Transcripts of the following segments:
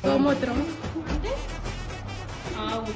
గోమూత్రం అంటే ఆవు.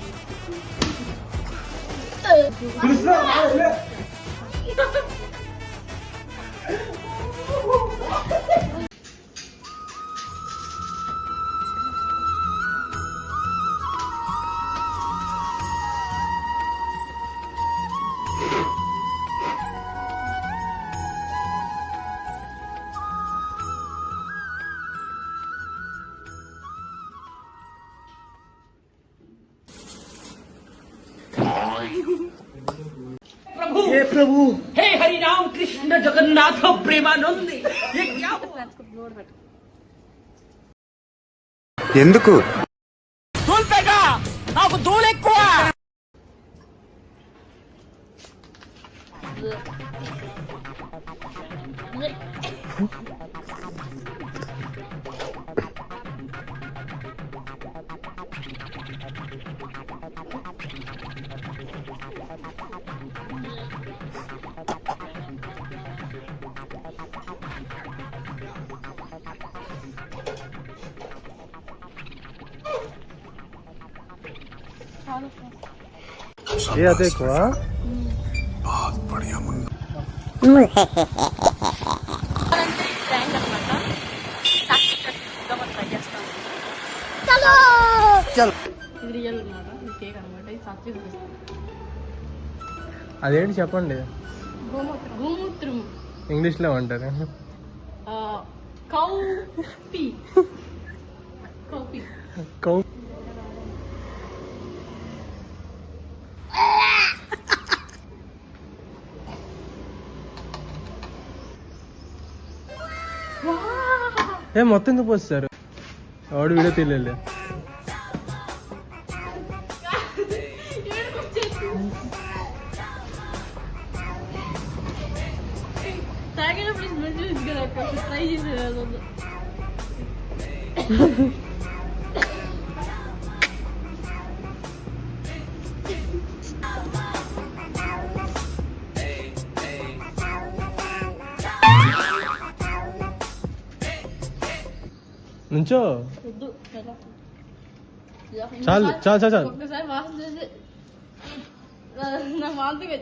हे प्रभु, हे हरि राम कृष्ण जगन्नाथ प्रेमानंद. ఎందుకు దూల్పేగా నాకు దూలు ఎక్కువ. ये देखो बहुत बढ़िया मुन्ना. అదేంటి చెప్పండి. గోమూత్రం ఇంగ్లీష్ లో అంటారు. కౌ ఏ మొత్తం ఎందుకు పోస్తారు? ఆవిడ వీడియో తెలియలే. నుంచో చాలు చాలు చాలు చాలు. ఒక్కసారి వాసన చేసి నా వాంతికి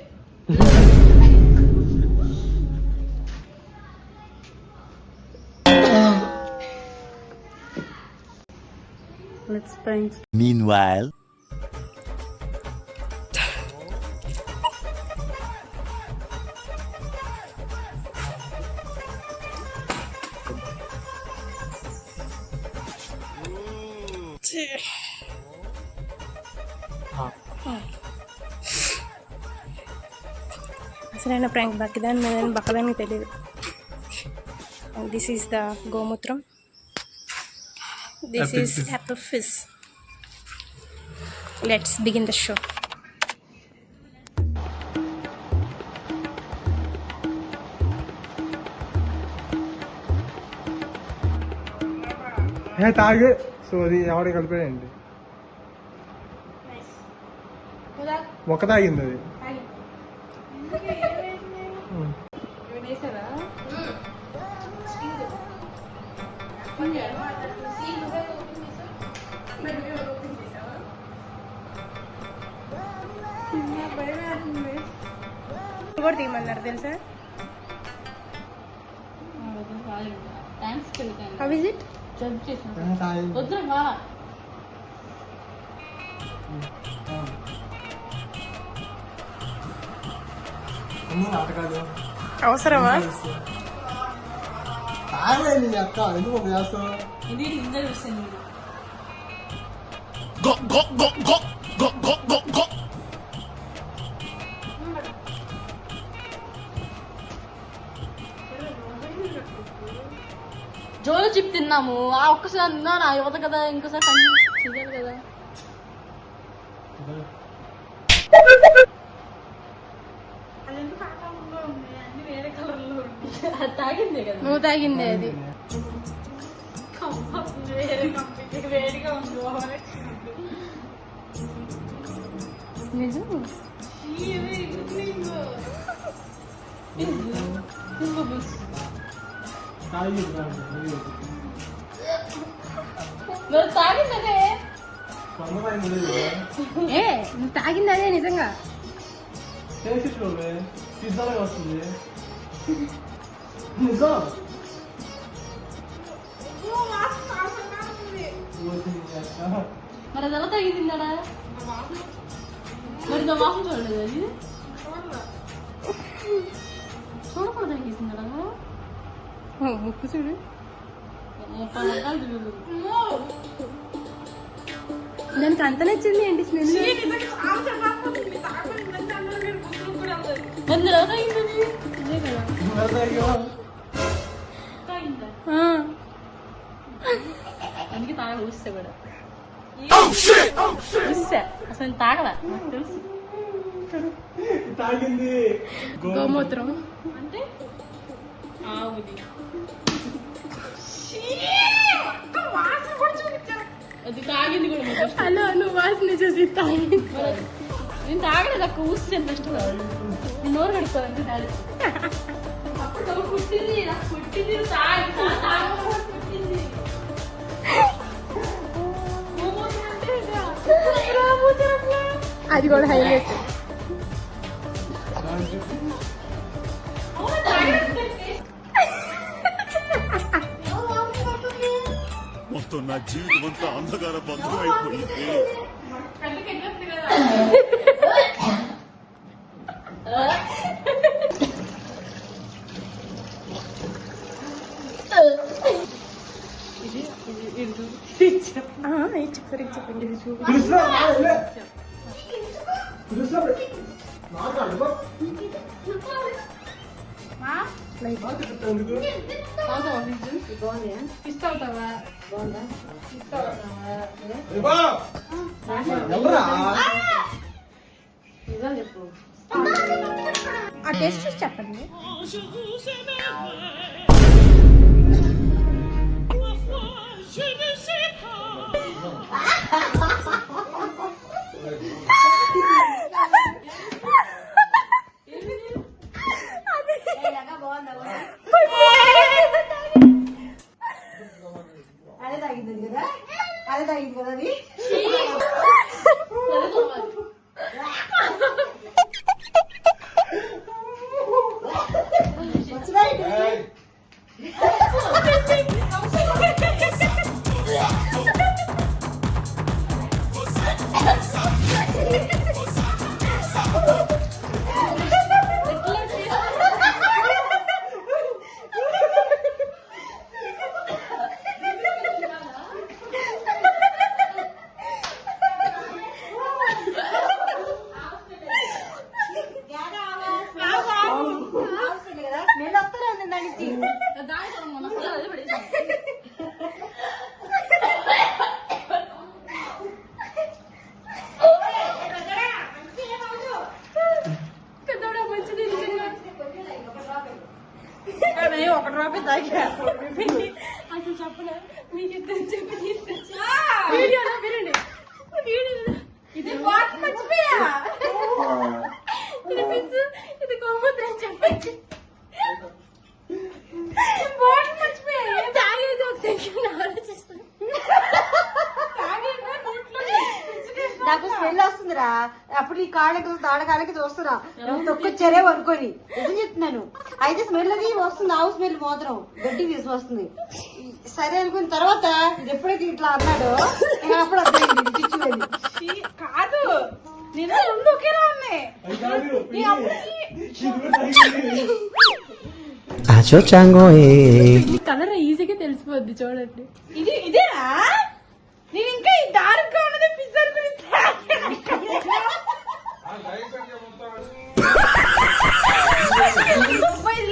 Let's prank. Meanwhile, అసలైన ప్రాంక్ బక్కిదాన్ని నేను బక్కదానికి తెలియదు. దిస్ ఈస్ ద గోమూత్రం. This is apple fizz. Let's begin the show. తాగే. సో అది ఎవడ కలిపాడండి. ఒక తాగింది అది. కూడా తీయమన్నారు తెలుసా? How is it? అవసరమా? అక్క ఎందుకు చేస్తావు? జోలో చిప్ తిన్నాము. ఆ ఒక్కసారి తిన్నా నా యువత కదా, ఇంకోసారి చెయ్యాలి కదా. తాగిందే కదా. నువ్వు తాగిందే అది. నిజం మరి తాగిందనే ఏ నువ్వు తాగింది అదే నిజంగా. వస్తుంది మరి అది ఎలా తాగిందిందా? మరి నా వాసన చూడలేదు అది చూడకూడదు తాగేసిందా? ముక్కు చూడు. 30 రకాలు చూడు. దానికి అంత నచ్చింది ఏంటి స్మెల్? మరి ఎలా తాగింది? అదే కదా తాగిందా? అందుకే తాగ ఊస్తే కూడా ఊస్తే అసలు తాగలా నాకు తెలుసు. తాగింది గోమూత్రం అంటే ఆవుది. అది తాగింది కూడా మీకు ఇష్టం. హలో నువ్వు వాసన చూసి తాగింది. నేను తాగలేదు అక్క ఊస్తే ఎంత ఇష్టం. నేను నోరు కడుక్కోవాలంటే తాగి అప్పుడు పుట్టింది నాకు పుట్టింది తాగి పుట్టింది. అది కూడా హైలైట్. మొత్తం నా జీవితం అంతా అంధకార బంధం అయిపోయింది. చెప్పండి ఇస్తావుతావా? నిజం చెప్పు. ఆ టేస్ట్ చూసి చెప్పండి. అదే తాగింది కదా, అదే తాగింది కదా అది. స్మెల్ వస్తూనే ఉంది దాని నుంచి. ఒక డ్రాప్ తాగా అసలు చెప్పలే మీకు ఇద్దరు చెప్పి తీసుకొచ్చా వీడియోలో వినండి. ఇది బాట్ మర్చిపోయా. ఇది పిస్సు, ఇది గోమూత్రం చెప్పచ్చు. బాట్ మర్చిపోయా. తాగేది ఒక సెకండ్ ఆలోచిస్తాను. నాకు స్మెల్ వస్తుందిరా. అప్పుడు ఈ కాళ్ళకి తాడకాలకి చూస్తున్నా తొక్కొచ్చారే అనుకోని నిజం చెప్తున్నాను. అయితే స్మెల్ అది వస్తుంది, ఆవు స్మెల్ మాత్రం గడ్డి తీసి వస్తుంది. సరే అనుకున్న తర్వాత ఇది ఎప్పుడైతే ఇట్లా అన్నాడో అప్పుడు అర్థమైంది చిచ్చులని కాదు. నేను రెండు ఒకేలా ఉన్నాయి. కలర్ ఈజీగా తెలిసిపోద్ది చూడండి. ఇది ఇదేనా? నేను ఇంకా ఈ డార్క్ గా ఉన్నది పిజ్జా గురించి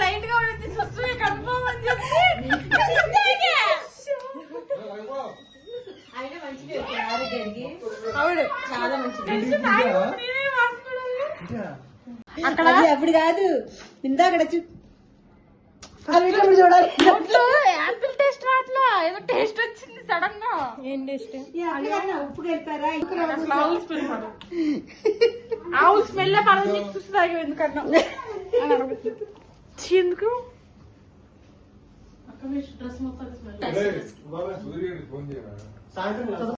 లైట్ గా ఉన్నది స్వచ్ఛమే కన్ఫర్మ్ అని చెప్పి అయినా మంచిది ఆరోగ్యానికి. అవును చాలా మంచిది. అక్కడ అప్పుడు కాదు ఇందాక చూడాలి. యాపిల్ టేస్ట్ రాట్లా, ఏదో టేస్ట్ వచ్చింది సడన్ గా. ఏం టేస్ట్? ఉప్పు కలిపారా? ఆవు స్మెల్ పడదు నీకు చూస్తుంది ఎందుకన్నా అని అడుగుతుంది. ఎందుకు డ్రెస్ మొత్తం స్మెల్ సాయంత్రం